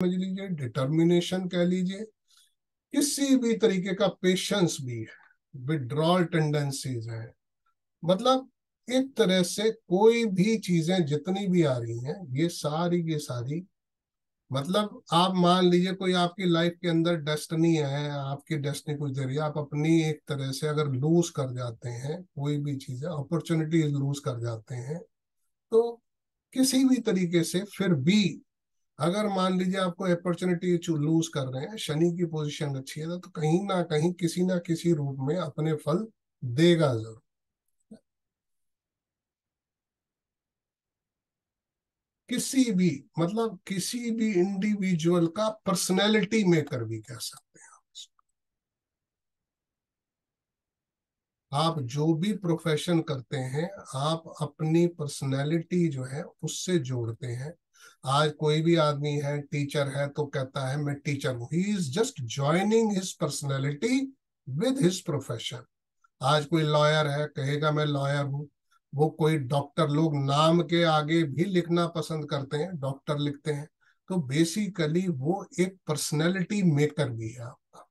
समझ लीजिए, डिटर्मिनेशन कह लीजिए, किसी भी तरीके का पेशेंस भी है, विड्रॉल टेंडेंसीज है। मतलब एक तरह से कोई भी चीजें जितनी भी आ रही हैं, ये सारी की सारी, मतलब आप मान लीजिए कोई आपकी लाइफ के अंदर डेस्टिनी है, आपकी डेस्टिनी कुछ दे रही है, आप अपनी एक तरह से अगर लूज कर जाते हैं, कोई भी चीजें अपॉर्चुनिटीज लूज कर जाते हैं, तो किसी भी तरीके से फिर भी अगर मान लीजिए आपको अपॉर्चुनिटी लूज कर रहे हैं, शनि की पोजीशन अच्छी है, तो कहीं ना कहीं किसी ना किसी रूप में अपने फल देगा जरूर। किसी भी, मतलब किसी भी इंडिविजुअल का पर्सनैलिटी मेकर भी कह सकते हैं आप जो भी प्रोफेशन करते हैं, आप अपनी पर्सनैलिटी जो है उससे जोड़ते हैं। आज कोई भी आदमी है, टीचर है, तो कहता है मैं टीचर हूं, he is just joining his personality with his profession. आज कोई लॉयर है, कहेगा मैं लॉयर हूं। वो कोई डॉक्टर, लोग नाम के आगे भी लिखना पसंद करते हैं, डॉक्टर लिखते हैं। तो बेसिकली वो एक पर्सनैलिटी मेकर भी है आपका,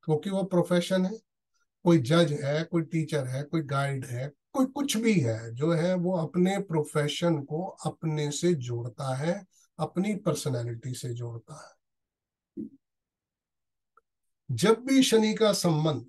क्योंकि वो प्रोफेशन है। कोई जज है, कोई टीचर है, कोई गाइड है, कोई कुछ भी है, जो है वो अपने प्रोफेशन को अपने से जोड़ता है, अपनी पर्सनैलिटी से जोड़ता है। जब भी शनि का संबंध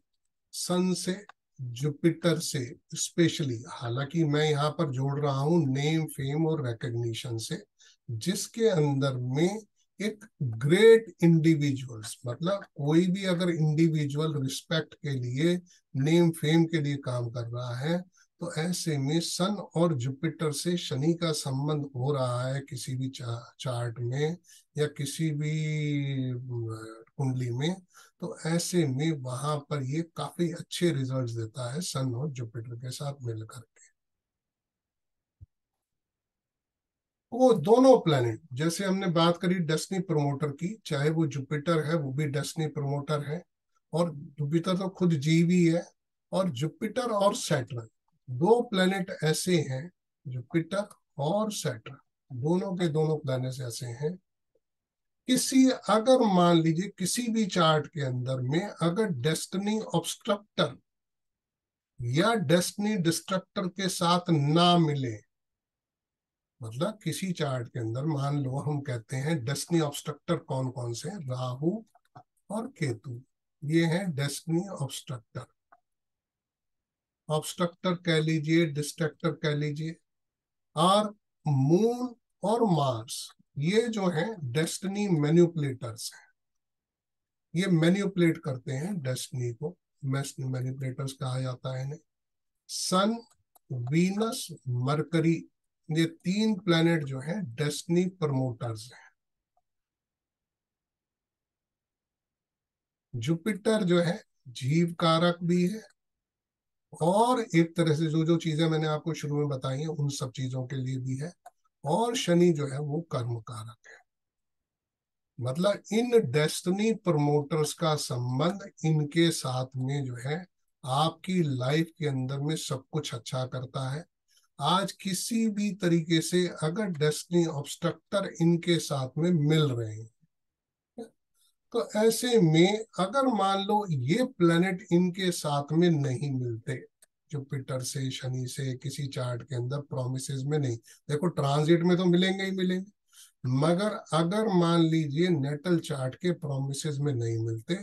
सन से, जुपिटर से स्पेशली, हालांकि मैं यहाँ पर जोड़ रहा हूं नेम फेम और रिकग्निशन से, जिसके अंदर में एक ग्रेट इंडिविजुअल्स, मतलब कोई भी अगर इंडिविजुअल रिस्पेक्ट के लिए, नेम फेम के लिए काम कर रहा है, तो ऐसे में सन और जुपिटर से शनि का संबंध हो रहा है किसी भी चार्ट में या किसी भी कुंडली में, तो ऐसे में वहां पर ये काफी अच्छे रिजल्ट्स देता है सन और जुपिटर के साथ मिलकर के। वो दोनों प्लेनेट, जैसे हमने बात करी डेस्टिनी प्रमोटर की, चाहे वो जुपिटर है, वो भी डेस्टिनी प्रमोटर है, और जुपिटर तो खुद जीवी है। और जुपिटर और सैटर्न, दो प्लेनेट ऐसे हैं, जुपिटर और सैटर्न, दोनों के दोनों प्लेनेट ऐसे हैं। किसी, अगर मान लीजिए किसी भी चार्ट के अंदर में अगर डेस्टिनी ऑब्स्ट्रक्टर या डेस्टिनी डिस्ट्रक्टर के साथ ना मिले, मतलब किसी चार्ट के अंदर मान लो हम कहते हैं डेस्टिनी ऑब्स्ट्रक्टर कौन कौन से हैं, राहु और केतु, ये हैं डेस्टिनी ऑब्स्ट्रक्टर। ऑब्स्ट्रक्टर कह लीजिए, डिस्ट्रक्टर कह लीजिए। और मून और मार्स, ये जो हैं डेस्टिनी मैनिपुलेटर्स हैं, ये मैनिपुलेट करते हैं डेस्टिनी को, मैनिपुलेटर्स कहा जाता है इन्हें। सन, वीनस, मरकरी, ये तीन प्लैनेट जो हैं डेस्टिनी प्रमोटर्स हैं। जुपिटर जो है जीव कारक भी है, और एक तरह से जो जो चीजें मैंने आपको शुरू में बताई हैं उन सब चीजों के लिए भी है। और शनि जो है वो कर्म कारक है। मतलब इन डेस्टिनी प्रमोटर्स का संबंध इनके साथ में जो है आपकी लाइफ के अंदर में सब कुछ अच्छा करता है। आज किसी भी तरीके से अगर डेस्टिनी ऑब्स्ट्रक्टर इनके साथ में मिल रहे हैं, तो ऐसे में अगर मान लो ये प्लेनेट इनके साथ में नहीं मिलते, जुपिटर से, शनि से, किसी चार्ट के अंदर प्रोमिसेस में नहीं, देखो ट्रांजिट में तो मिलेंगे ही मिलेंगे, मगर अगर मान लीजिए नेटल चार्ट के प्रोमिसेस में नहीं मिलते,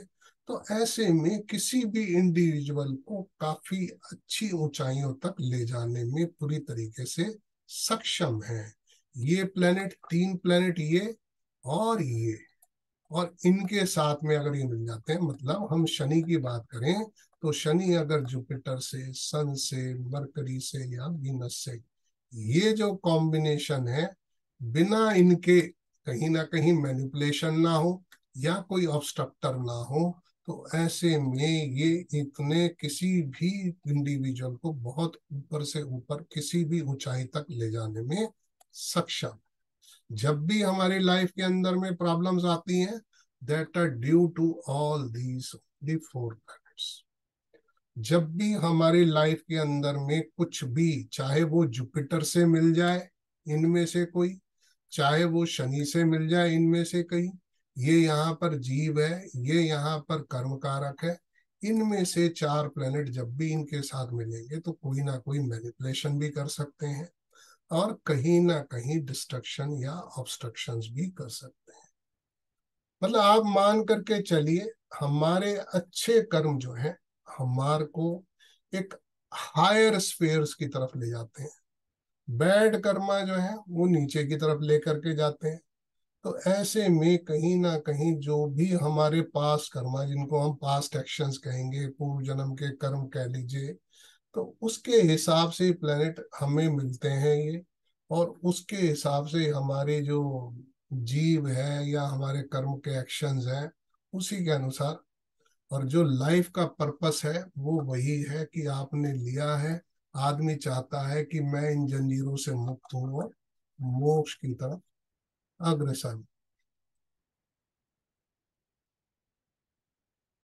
तो ऐसे में किसी भी इंडिविजुअल को काफी अच्छी ऊंचाइयों तक ले जाने में पूरी तरीके से सक्षम है। ये प्लेनेट, तीन प्लेनेट, ये और ये, और इनके साथ में अगर ये मिल जाते हैं, मतलब हम शनि की बात करें, तो शनि अगर जुपिटर से, सन से, मरकरी से या वीनस से, ये जो कॉम्बिनेशन है, बिना इनके कहीं ना कहीं मैनिपुलेशन ना हो या कोई ऑब्स्ट्रक्टर ना हो, तो ऐसे में ये इतने किसी भी इंडिविजुअल को बहुत ऊपर से ऊपर किसी भी ऊंचाई तक ले जाने में सक्षम। जब भी हमारी लाइफ के अंदर में प्रॉब्लम्स आती हैं, that are due to all these the four planets. जब भी हमारी लाइफ के अंदर में कुछ भी, चाहे वो जुपिटर से मिल जाए इनमें से कोई, चाहे वो शनि से मिल जाए इनमें से कहीं, ये यहाँ पर जीव है, ये यहाँ पर कर्म कारक है, इनमें से चार प्लेनेट जब भी इनके साथ मिलेंगे तो कोई ना कोई मैनिपुलेशन भी कर सकते हैं और कहीं ना कहीं डिस्ट्रक्शन या ऑब्स्ट्रक्शंस भी कर सकते हैं। मतलब आप मान करके चलिए, हमारे अच्छे कर्म जो है हमारे को एक हायर स्फीयर्स की तरफ ले जाते हैं, बैड कर्मा जो है वो नीचे की तरफ लेकर के जाते हैं। तो ऐसे में कहीं ना कहीं जो भी हमारे पास कर्मा, जिनको हम पास्ट एक्शंस कहेंगे, पूर्व जन्म के कर्म कह लीजिए, तो उसके हिसाब से प्लेनेट हमें मिलते हैं ये, और उसके हिसाब से हमारे जो जीव है या हमारे कर्म के एक्शंस हैं उसी के अनुसार। और जो लाइफ का पर्पस है वो वही है कि आपने लिया है, आदमी चाहता है कि मैं इन जंजीरों से मुक्त हूं और मोक्ष की तरफ अग्रसर हूं।